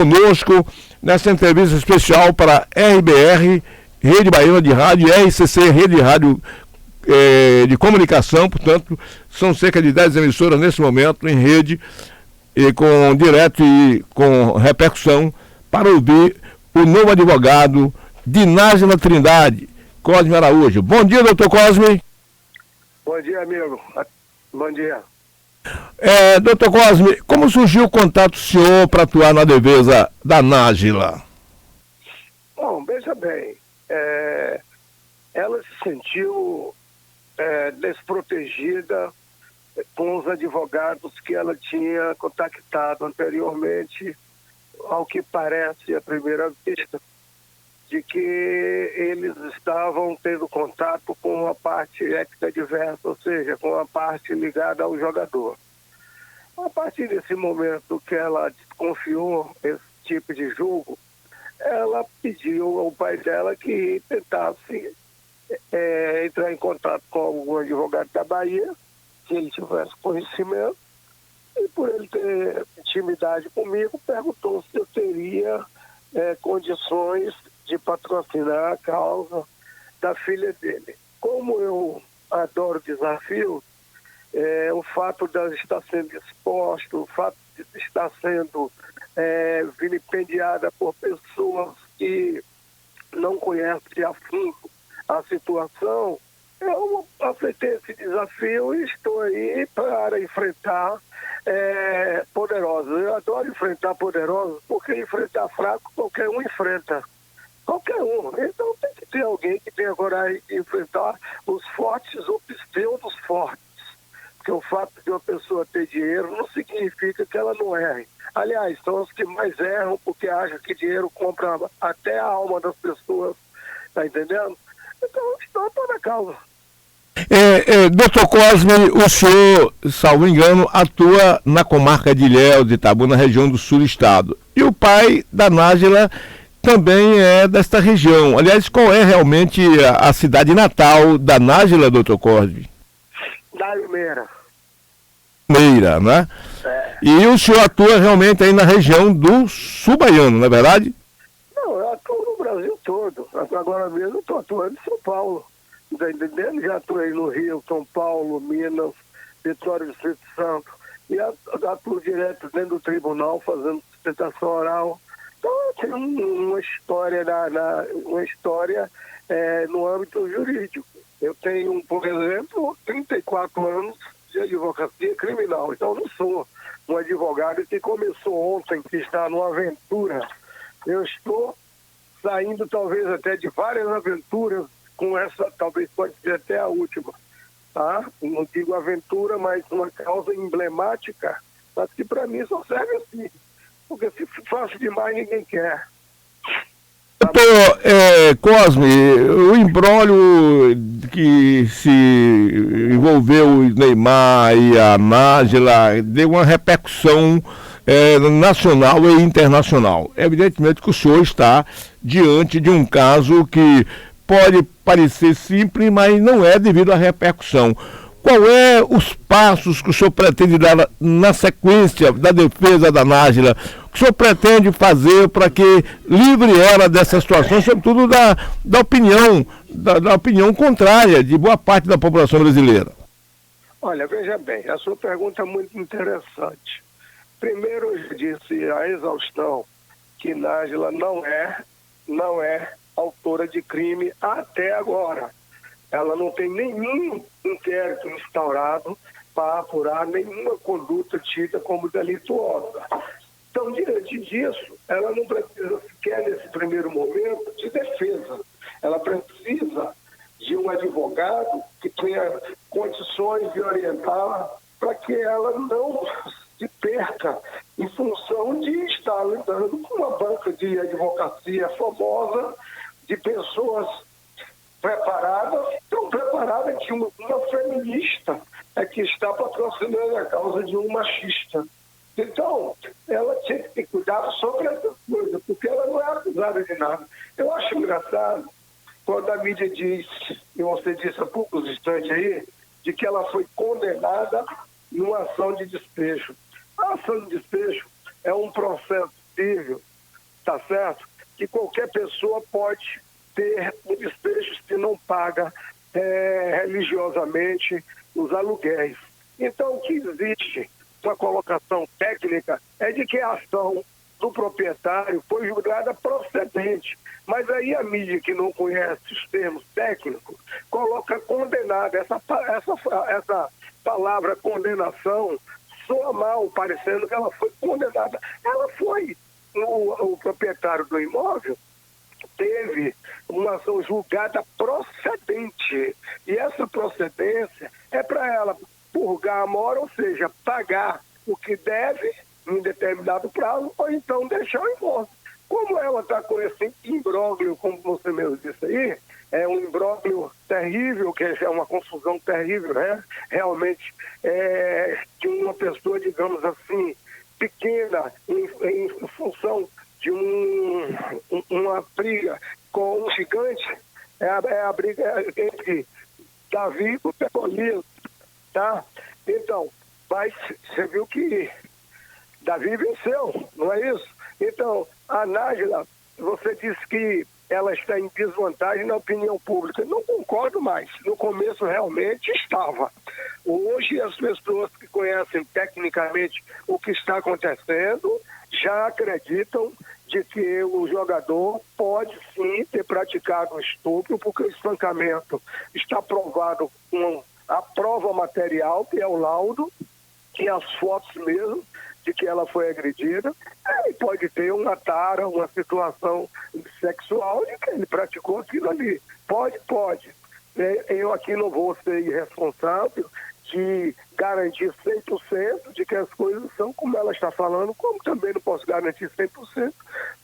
Conosco nessa entrevista especial para RBR, Rede Baiana de Rádio, e RCC, Rede de Rádio de Comunicação. Portanto, são cerca de 10 emissoras nesse momento em rede, e com direto e com repercussão, para ouvir o novo advogado de Nájila Trindade, Cosme Araújo. Bom dia, doutor Cosme. Bom dia, amigo. Bom dia. Doutor Cosme, como surgiu o contato do senhor para atuar na defesa da Nájila? Bom, veja bem, ela se sentiu desprotegida com os advogados que ela tinha contactado anteriormente, ao que parece à primeira vista, de que eles estavam tendo contato com a parte ex-adversa, ou seja, com a parte ligada ao jogador. A partir desse momento que ela desconfiou esse tipo de jogo, ela pediu ao pai dela que tentasse entrar em contato com algum advogado da Bahia, se ele tivesse conhecimento, e por ele ter intimidade comigo, perguntou se eu teria condições de patrocinar a causa da filha dele. Como eu adoro desafios, o fato de ela estar sendo exposta, o fato de estar sendo vilipendiada por pessoas que não conhecem a fundo a situação, eu aceitei esse desafio e estou aí para enfrentar poderosos. Eu adoro enfrentar poderosos, porque enfrentar fraco qualquer um enfrenta. Qualquer um. Então tem que ter alguém que tenha coragem de enfrentar os fortes ou pseudos fortes. Porque o fato de uma pessoa ter dinheiro não significa que ela não erre. Aliás, são os que mais erram porque acham que dinheiro compra até a alma das pessoas. Tá entendendo? Então, estou na causa. Doutor Cosme, o senhor, salvo engano, atua na comarca de Ilhéus de Itabu, na região do sul do estado. E o pai da Nájila também é desta região. Aliás, qual é realmente a cidade natal da Nájila, doutor Cosme? Meira. Meira, né? E o senhor atua realmente aí na região do sul baiano, não é verdade? Não, eu atuo no Brasil todo. Agora mesmo eu estou atuando em São Paulo. Está entendendo? Já atuei no Rio, São Paulo, Minas, Vitória do Espírito Santo. E atuo direto dentro do tribunal, fazendo sustentação oral. Então, tem uma história, no âmbito jurídico. Eu tenho, por exemplo, 34 anos de advocacia criminal. Então, eu não sou um advogado que começou ontem, que está numa aventura. Eu estou saindo, talvez, até de várias aventuras, com essa, talvez pode ser até a última. Tá? Não digo aventura, mas uma causa emblemática, mas que para mim só serve assim. Porque se faço demais, ninguém quer. Doutor Cosme, o imbróglio que se envolveu o Neymar e a Nájila deu uma repercussão nacional e internacional. Evidentemente que o senhor está diante de um caso que pode parecer simples, mas não é devido à repercussão. Qual é os passos que o senhor pretende dar na sequência da defesa da Nájila? O que o senhor pretende fazer para que livre ela dessa situação, sobretudo da opinião contrária de boa parte da população brasileira? Olha, veja bem, a sua pergunta é muito interessante. Primeiro, eu já disse a exaustão que Nájila não é autora de crime até agora. Ela não tem nenhum inquérito instaurado para apurar nenhuma conduta tida como delituosa. Então, diante disso, ela não precisa sequer, nesse primeiro momento, de defesa. Ela precisa de um advogado que tenha condições de orientar para que ela não se perca em função de estar lidando com uma banca de advocacia famosa, de pessoas preparadas, tão preparada que uma feminista é que está patrocinando a causa de um machista. Então, ela tinha que ter cuidado sobre essas coisas, porque ela não é acusada de nada. Eu acho engraçado quando a mídia diz, e você disse há poucos instantes aí, de que ela foi condenada numa ação de despejo. A ação de despejo é um processo civil tá certo? Que qualquer pessoa pode ter um despejo se não paga religiosamente os aluguéis. Então, o que existe uma colocação técnica é de que a ação do proprietário foi julgada procedente. Mas aí a mídia que não conhece os termos técnicos coloca condenada. Essa palavra condenação soa mal, parecendo que ela foi condenada. Ela foi. O proprietário do imóvel teve uma ação julgada procedente. E essa procedência é para ela purgar a mora, ou seja, pagar o que deve em determinado prazo, ou então deixar o imóvel. Como ela está com esse imbróglio, como você mesmo disse aí, é um imbróglio terrível, que é uma confusão terrível, né? Realmente, de uma pessoa, digamos assim, pequena, em função de uma briga com um gigante, é a briga entre Davi e Golias, tá? Então, mas você viu que Davi venceu, não é isso? Então, a Nájila, você disse que ela está em desvantagem na opinião pública. Não concordo mais. No começo realmente estava. Hoje as pessoas que conhecem tecnicamente o que está acontecendo já acreditam de que o jogador pode sim ter praticado o estupro, porque o espancamento está provado com a prova material, que é o laudo, e as fotos mesmo de que ela foi agredida. Ele pode ter uma tara, uma situação sexual de que ele praticou aquilo ali. Pode. Eu aqui não vou ser irresponsável de garantir 100% de que as coisas são como ela está falando, como também não posso garantir 100%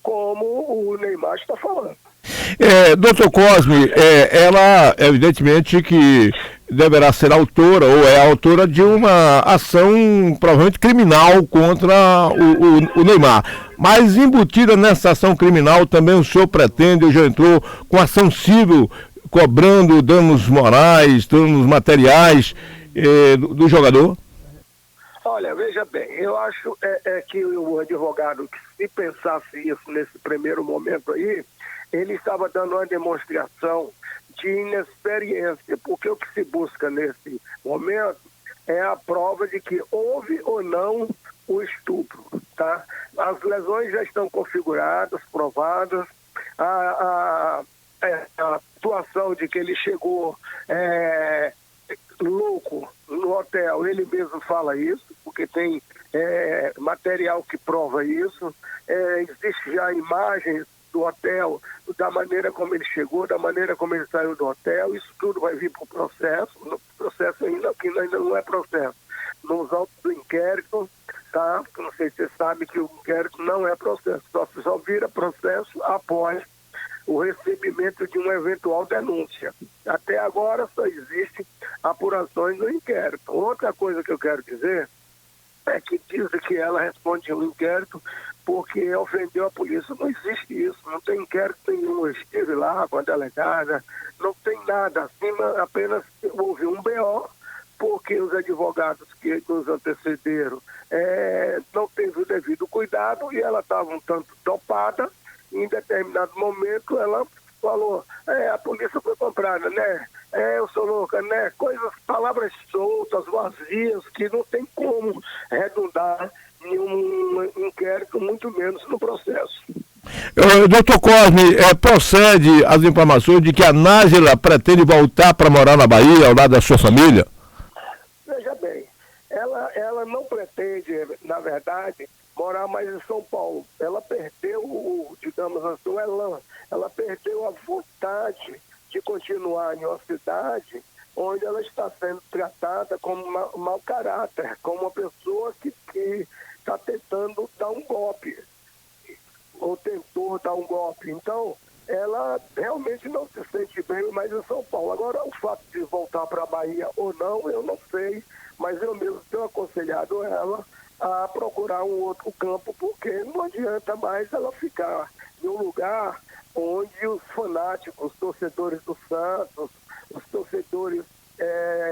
como o Neymar está falando. Doutor Cosme, ela evidentemente que deverá ser autora, ou é autora de uma ação provavelmente criminal contra o Neymar. Mas embutida nessa ação criminal também o senhor pretende, ou já entrou com ação civil, cobrando danos morais, danos materiais do jogador? Olha, veja bem, eu acho que o advogado, se pensasse isso nesse primeiro momento aí, ele estava dando uma demonstração de inexperiência, porque o que se busca nesse momento é a prova de que houve ou não o estupro, tá? As lesões já estão configuradas, provadas, a situação de que ele chegou louco no hotel, ele mesmo fala isso, porque tem material que prova isso, existe já imagens do hotel, da maneira como ele chegou, da maneira como ele saiu do hotel, isso tudo vai vir para o processo, no processo ainda, que ainda não é processo, nos autos do inquérito, tá? Não sei se você sabe que o inquérito não é processo, só vira processo após o recebimento de uma eventual denúncia. Até agora só existem apurações no inquérito. Outra coisa que eu quero dizer é que dizem que ela responde ao inquérito porque ofendeu a polícia. Não existe isso, não tem inquérito nenhum. Eu estive lá com a delegada, não tem nada acima, apenas houve um BO, porque os advogados que nos antecederam não teve o devido cuidado e ela estava um tanto dopada. Em determinado momento ela falou, a polícia foi comprada, né? Eu sou louca, né? Palavras soltas, vazias, que não tem como redundar em um inquérito, muito menos no processo. Doutor Cosme, procede as informações de que a Nájila pretende voltar para morar na Bahia, ao lado da sua família? Veja bem, ela não pretende, na verdade, morar mais em São Paulo. Ela perdeu, digamos assim, o elan. Ela perdeu a vontade de continuar em uma cidade onde ela está sendo tratada como mau caráter, como uma pessoa que está tentando dar um golpe, ou tentou dar um golpe. Então, ela realmente não se sente bem mais em São Paulo. Agora, o fato de voltar para a Bahia ou não, eu não sei, mas eu mesmo tenho aconselhado ela a procurar um outro campo, porque não adianta mais ela ficar em um lugar onde os fanáticos, os torcedores do Santos, os torcedores,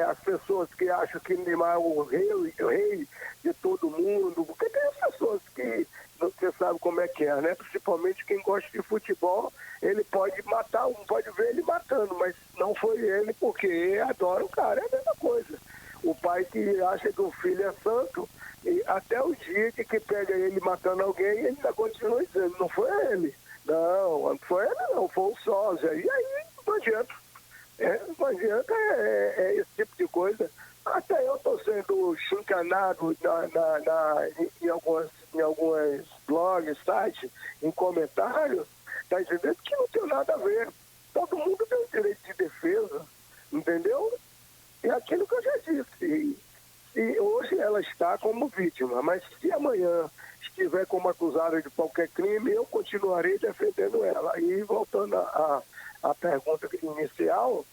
as pessoas que acham que Neymar é o rei de todo mundo, porque tem as pessoas que você sabe como é que é, né? Principalmente quem gosta de futebol, ele pode matar um, pode ver ele matando, mas não foi ele porque adora o cara, é a mesma coisa. O pai que acha que o filho é santo, e até o dia que pega ele matando alguém, ele ainda continua dizendo, não foi ele. Não foi ele não, foi o sósia. E aí não adianta. Não adianta esse tipo de coisa. Até eu estou sendo chincanado em alguns blogs, sites, em comentários, tá entendendo? Que não tem nada a ver. Todo mundo tem o direito de defesa, entendeu? E aquilo que eu já disse. E hoje ela está como vítima, mas se amanhã estiver como acusada de qualquer crime, eu continuarei defendendo ela. E voltando à pergunta inicial,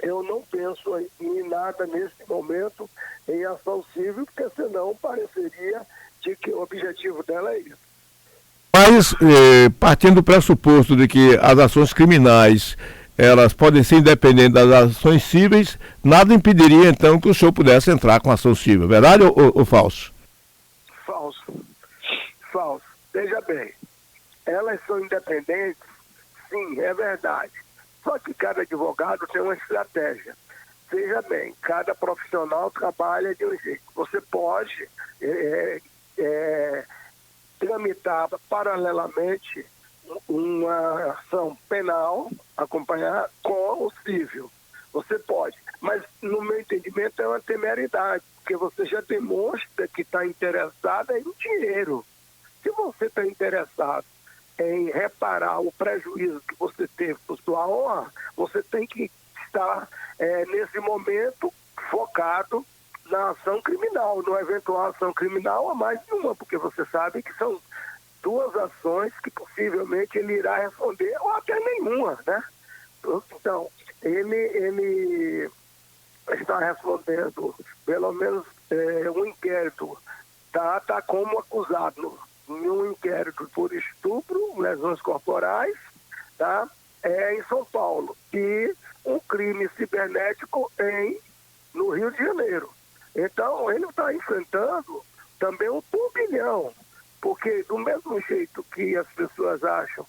eu não penso em nada nesse momento em ação civil, porque senão pareceria de que o objetivo dela é isso. Mas, partindo do pressuposto de que as ações criminais elas podem ser independentes das ações cíveis, nada impediria então que o senhor pudesse entrar com ação civil, verdade ou falso? Falso. Falso. Veja bem, elas são independentes, sim, é verdade. Só que cada advogado tem uma estratégia. Veja bem, cada profissional trabalha de um jeito. Você pode tramitar paralelamente uma ação penal, acompanhar com o civil. Você pode, mas no meu entendimento é uma temeridade, porque você já demonstra que está interessado em dinheiro. Se você está interessado em reparar o prejuízo que você teve por sua honra, você tem que estar, nesse momento, focado na ação criminal, numa eventual ação criminal a mais de uma, porque você sabe que são duas ações que possivelmente ele irá responder, ou até nenhuma, né? Então, ele está respondendo, pelo menos um inquérito, tá como acusado em um inquérito por estupro, lesões corporais, tá? Em São Paulo, e um crime cibernético no Rio de Janeiro. Então, ele está enfrentando também um turbilhão, porque do mesmo jeito que as pessoas acham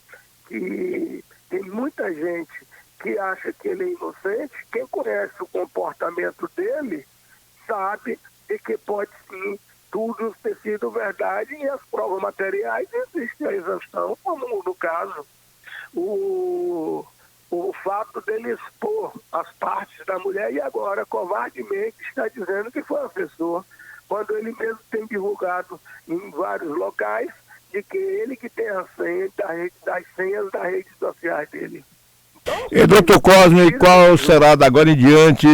que tem muita gente que acha que ele é inocente, quem conhece o comportamento dele sabe de que pode sim tudo ter sido verdade e as provas materiais existem a exaustão, como no caso o fato dele expor as partes da mulher e agora covardemente está dizendo que foi a pessoa, quando ele mesmo tem divulgado em vários locais de que ele que tem a senha das senhas das redes sociais dele. E, doutor Cosme, qual será da agora em diante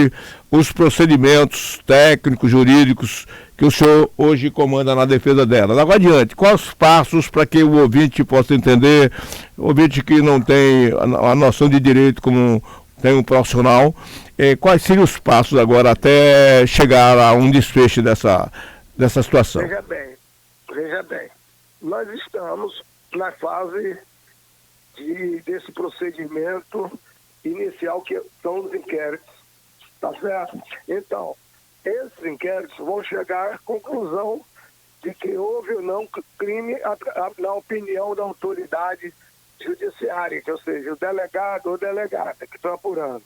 os procedimentos técnicos, jurídicos que o senhor hoje comanda na defesa dela? Da agora em diante, quais os passos para que o ouvinte possa entender, o ouvinte que não tem a noção de direito como tem um profissional, quais seriam os passos agora até chegar a um desfecho dessa situação? Veja bem, nós estamos na fase desse procedimento inicial que são os inquéritos, tá certo? Então, esses inquéritos vão chegar à conclusão de que houve ou não crime na opinião da autoridade judiciária, ou seja, o delegado ou delegada que estão apurando.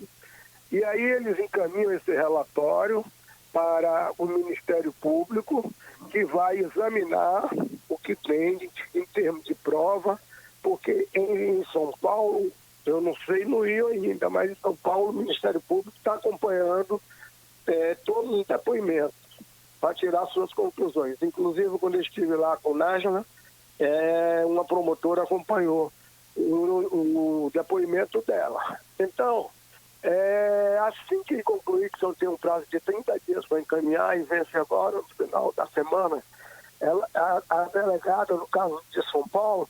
E aí eles encaminham esse relatório para o Ministério Público, que vai examinar o que tem em termos de prova, porque em São Paulo, eu não sei no Rio ainda, mas em São Paulo o Ministério Público está acompanhando todos os depoimentos para tirar suas conclusões. Inclusive, quando eu estive lá com Nájila, uma promotora acompanhou o depoimento dela. Então, assim que concluir, que só tem um prazo de 30 dias para encaminhar e vence agora, no final da semana, a delegada, no caso de São Paulo,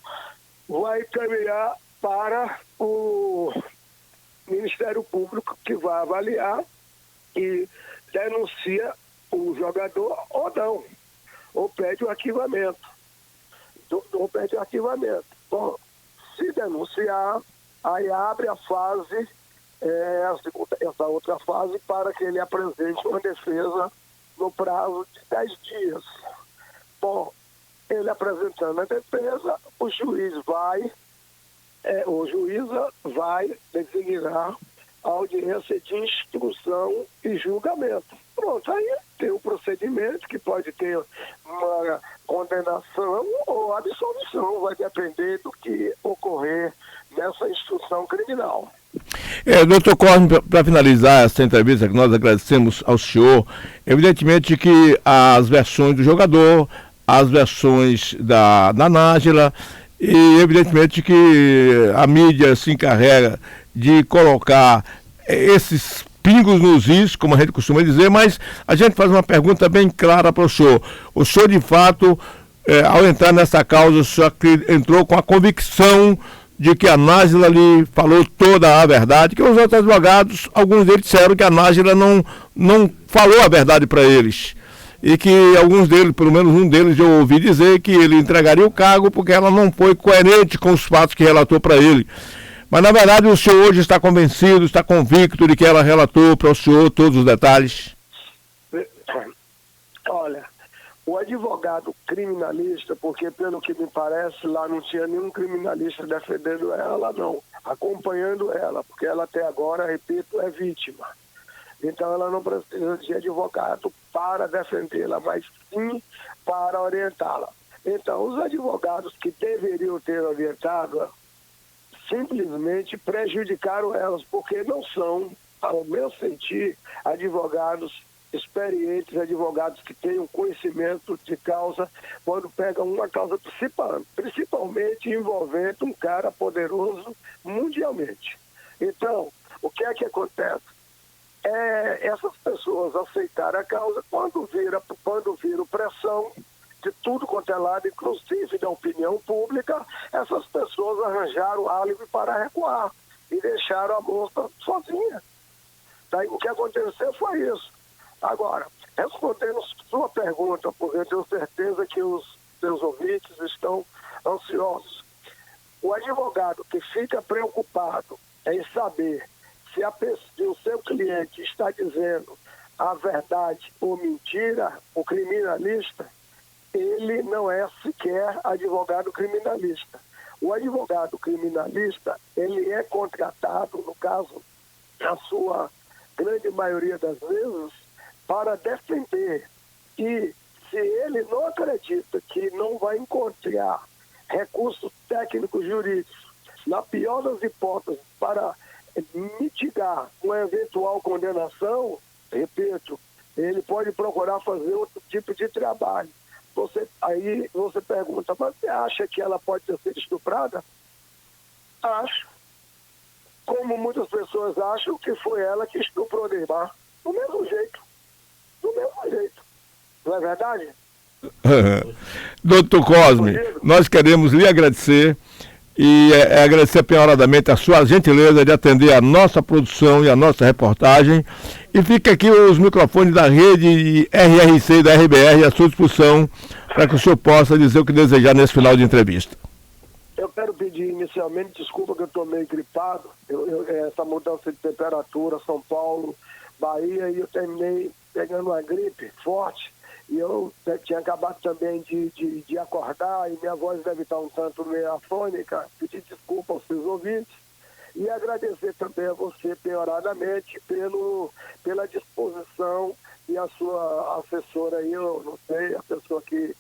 vai encaminhar para o Ministério Público, que vai avaliar e denuncia o jogador ou não, ou pede o arquivamento. Bom, se denunciar, aí abre a fase, essa outra fase, para que ele apresente uma defesa no prazo de 10 dias. Bom, ele apresentando a defesa, o juiz vai, ou juíza vai designar a audiência de instrução e julgamento. Pronto, aí tem o procedimento que pode ter uma condenação ou absolvição, vai depender do que ocorrer nessa instrução criminal. Doutor Cosme, para finalizar essa entrevista, que nós agradecemos ao senhor, evidentemente que as versões do jogador, as versões da Nájila, e evidentemente que a mídia se encarrega de colocar esses pingos nos is, como a gente costuma dizer, mas a gente faz uma pergunta bem clara para o senhor. O senhor, de fato, ao entrar nessa causa, o senhor entrou com a convicção de que a Nájila lhe falou toda a verdade, que os outros advogados, alguns deles disseram que a Nájila não falou a verdade para eles. E que alguns deles, pelo menos um deles, eu ouvi dizer que ele entregaria o cargo porque ela não foi coerente com os fatos que relatou para ele. Mas, na verdade, o senhor hoje está convencido, está convicto de que ela relatou para o senhor todos os detalhes? Olha, o advogado criminalista, porque pelo que me parece, lá não tinha nenhum criminalista defendendo ela, não, acompanhando ela, porque ela até agora, repito, é vítima. Então ela não precisa de advogado para defendê-la, mas sim para orientá-la. Então os advogados que deveriam ter orientado simplesmente prejudicaram elas, porque não são, ao meu sentir, advogados experientes, advogados que tenham conhecimento de causa quando pegam uma causa principalmente envolvendo um cara poderoso mundialmente. Então, o que é que acontece? Essas pessoas aceitaram a causa quando viram pressão de tudo quanto é lado, inclusive da opinião pública, essas pessoas arranjaram álibi para recuar e deixaram a moça sozinha. Daí, o que aconteceu foi isso. Agora, respondendo sua pergunta, porque eu tenho certeza que os seus ouvintes estão ansiosos. O advogado que fica preocupado em saber se o seu cliente está dizendo a verdade ou mentira, o criminalista, ele não é sequer advogado criminalista. O advogado criminalista, ele é contratado, no caso, na sua grande maioria das vezes, para defender. E se ele não acredita que não vai encontrar recursos técnicos jurídicos, na pior das hipóteses, para mitigar uma eventual condenação, repito, ele pode procurar fazer outro tipo de trabalho. Aí você pergunta, mas você acha que ela pode ter sido estuprada? Acho. Como muitas pessoas acham que foi ela que estuprou Neymar. Do mesmo jeito. Não é verdade? Doutor Cosme, nós queremos lhe agradecer e agradecer penhoradamente a sua gentileza de atender a nossa produção e a nossa reportagem. E fica aqui os microfones da rede RRC e da RBR à sua disposição para que o senhor possa dizer o que desejar nesse final de entrevista. Eu quero pedir inicialmente desculpa que eu estou meio gripado, essa mudança de temperatura, São Paulo, Bahia, e eu terminei pegando uma gripe forte, e eu tinha acabado também de acordar, e minha voz deve estar um tanto meio afônica. Pedir desculpa aos seus ouvintes e agradecer também a você, penhoradamente, pela disposição, e a sua assessora aí, eu não sei, a pessoa que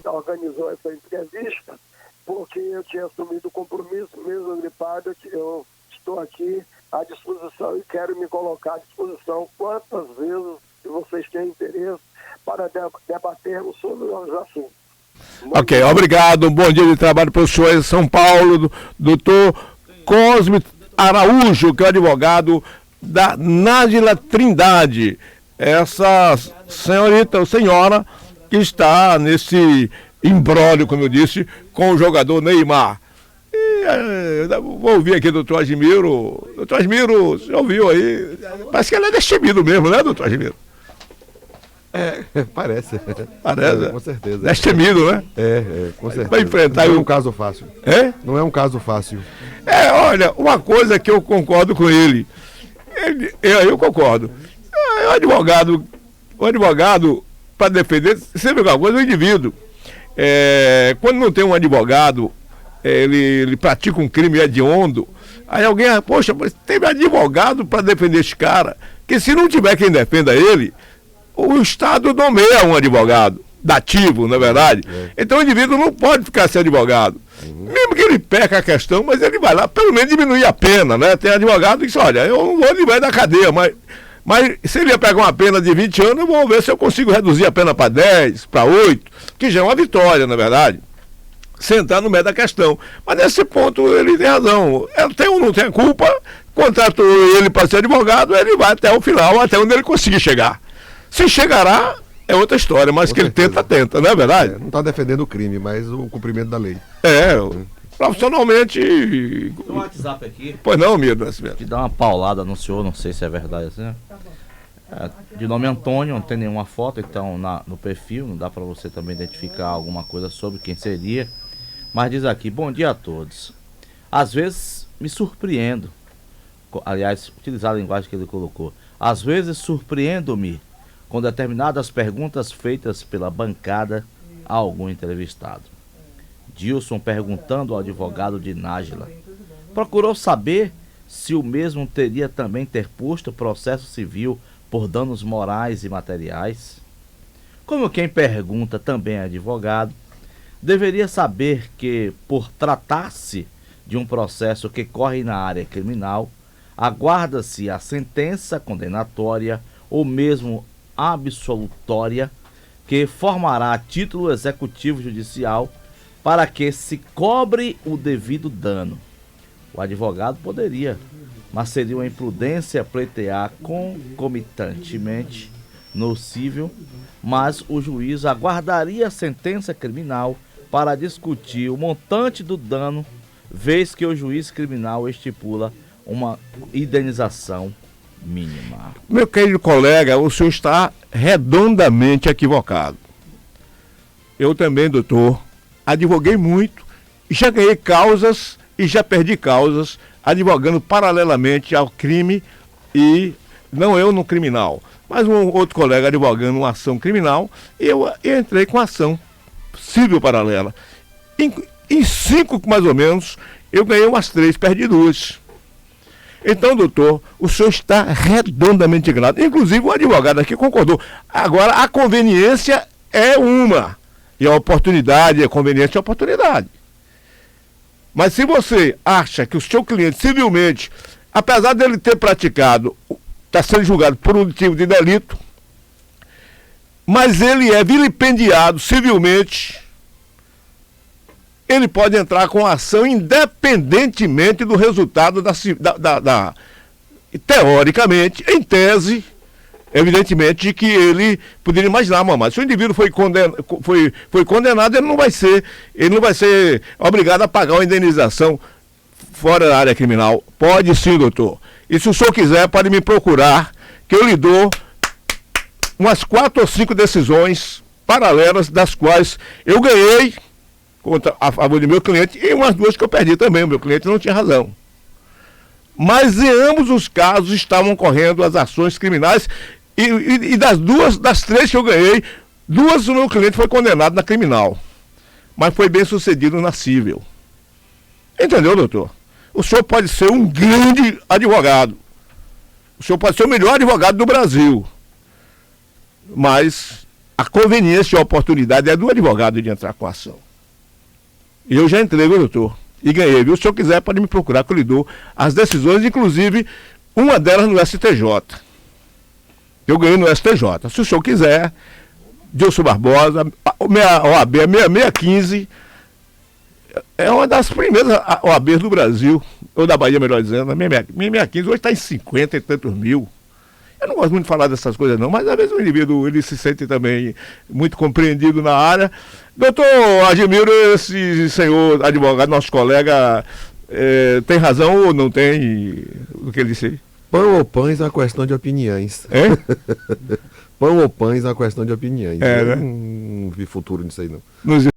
organizou essa entrevista, porque eu tinha assumido o compromisso, mesmo gripado, que eu estou aqui à disposição e quero me colocar à disposição quantas vezes vocês têm interesse para debatermos sobre os assuntos. Ok, obrigado, um bom dia de trabalho para o senhor em São Paulo, doutor Cosme Araújo, que é o advogado da Nájila Trindade, essa senhorita ou senhora que está nesse imbróglio, como eu disse, com o jogador Neymar. Vou ouvir aqui o doutor Asmiro. Doutor Asmiro, você ouviu aí? Parece que ele é destemido mesmo, né, doutor Asmiro? Parece. Parece? Com certeza. Destemido, né? Com certeza. Vai enfrentar não é um caso fácil. Não é um caso fácil. Olha, uma coisa que eu concordo com ele. Eu concordo. O advogado, para defender, sempre uma coisa, o indivíduo. quando não tem um advogado, ele pratica um crime hediondo, aí alguém, poxa, mas teve advogado para defender esse cara, que se não tiver quem defenda ele, o Estado nomeia um advogado dativo, não é verdade? Então o indivíduo não pode ficar sem advogado. Mesmo que ele perca a questão, mas ele vai lá, pelo menos diminuir a pena, né? Tem advogado que diz, olha, eu não vou livrar da cadeia, mas se ele ia pegar uma pena de 20 anos, eu vou ver se eu consigo reduzir a pena para 10, para 8, que já é uma vitória, na verdade. Sentar no meio da questão. Mas nesse ponto ele tem razão. Ele tem ou não tem culpa, contratou ele para ser advogado, ele vai até o final, até onde ele conseguir chegar. Se chegará, é outra história, mas Com que certeza. ele tenta, não é verdade? Não está defendendo o crime, mas o cumprimento da lei. Profissionalmente. Tem um WhatsApp aqui. Pois não, Milton Nascimento. Que dá uma paulada no senhor, não sei se é verdade assim. De nome Antônio, não tem nenhuma foto, então no perfil, não dá para você também identificar alguma coisa sobre quem seria. Mas diz aqui, bom dia a todos. Às vezes me surpreendo, aliás, utilizar a linguagem que ele colocou. Às vezes surpreendo-me com determinadas perguntas feitas pela bancada a algum entrevistado. Dilson perguntando ao advogado de Nájila. Procurou saber se o mesmo teria também interposto processo civil por danos morais e materiais. Como quem pergunta também é advogado, deveria saber que, por tratar-se de um processo que corre na área criminal, aguarda-se a sentença condenatória ou mesmo absolutória que formará título executivo judicial para que se cobre o devido dano. O advogado poderia, mas seria uma imprudência pleitear concomitantemente no cível, mas o juiz aguardaria a sentença criminal para discutir o montante do dano, vez que o juiz criminal estipula uma indenização mínima. Meu querido colega, o senhor está redondamente equivocado. Eu também, doutor, advoguei muito, já ganhei causas e já perdi causas, advogando paralelamente ao crime e não eu no criminal, mas um outro colega advogando uma ação criminal, e eu entrei com ação civil paralela. Em 5, mais ou menos, eu ganhei umas 3, perdi 2. Então, doutor, o senhor está redondamente enganado. Inclusive, o advogado aqui concordou. Agora, a conveniência é uma. E a oportunidade, a conveniência é a oportunidade. Mas se você acha que o seu cliente, civilmente, apesar dele ter praticado, está sendo julgado por um motivo de delito, mas ele é vilipendiado civilmente, ele pode entrar com ação independentemente do resultado teoricamente, em tese, evidentemente que ele poderia imaginar, mas se o indivíduo foi condenado, ele não vai ser obrigado a pagar uma indenização fora da área criminal. Pode sim, doutor. E se o senhor quiser, pode me procurar, que eu lhe dou umas 4 ou 5 decisões paralelas, das quais eu ganhei a favor do meu cliente, e umas 2 que eu perdi também. O meu cliente não tinha razão. Mas em ambos os casos estavam correndo as ações criminais, e das 3 que eu ganhei, 2 o meu cliente foi condenado na criminal, mas foi bem sucedido na civil. Entendeu, doutor? O senhor pode ser um grande advogado, o senhor pode ser o melhor advogado do Brasil, mas a conveniência e a oportunidade é do advogado de entrar com a ação. E eu já entrei, viu, doutor? E ganhei, viu? Se o senhor quiser, pode me procurar, que eu lhe dou as decisões, inclusive uma delas no STJ. Eu ganhei no STJ. Se o senhor quiser, Dilson Barbosa, a OAB 6615, é uma das primeiras OABs do Brasil, ou da Bahia, melhor dizendo. A 6615 hoje está em 50 e tantos mil. Eu não gosto muito de falar dessas coisas não, mas às vezes o indivíduo ele se sente também muito compreendido na área. Doutor, admiro esse senhor advogado, nosso colega, tem razão ou não tem o que ele disse aí? Pão ou pães é uma questão de opiniões. É? Pão ou pães é uma questão de opiniões. É, né? Não vi futuro nisso aí não.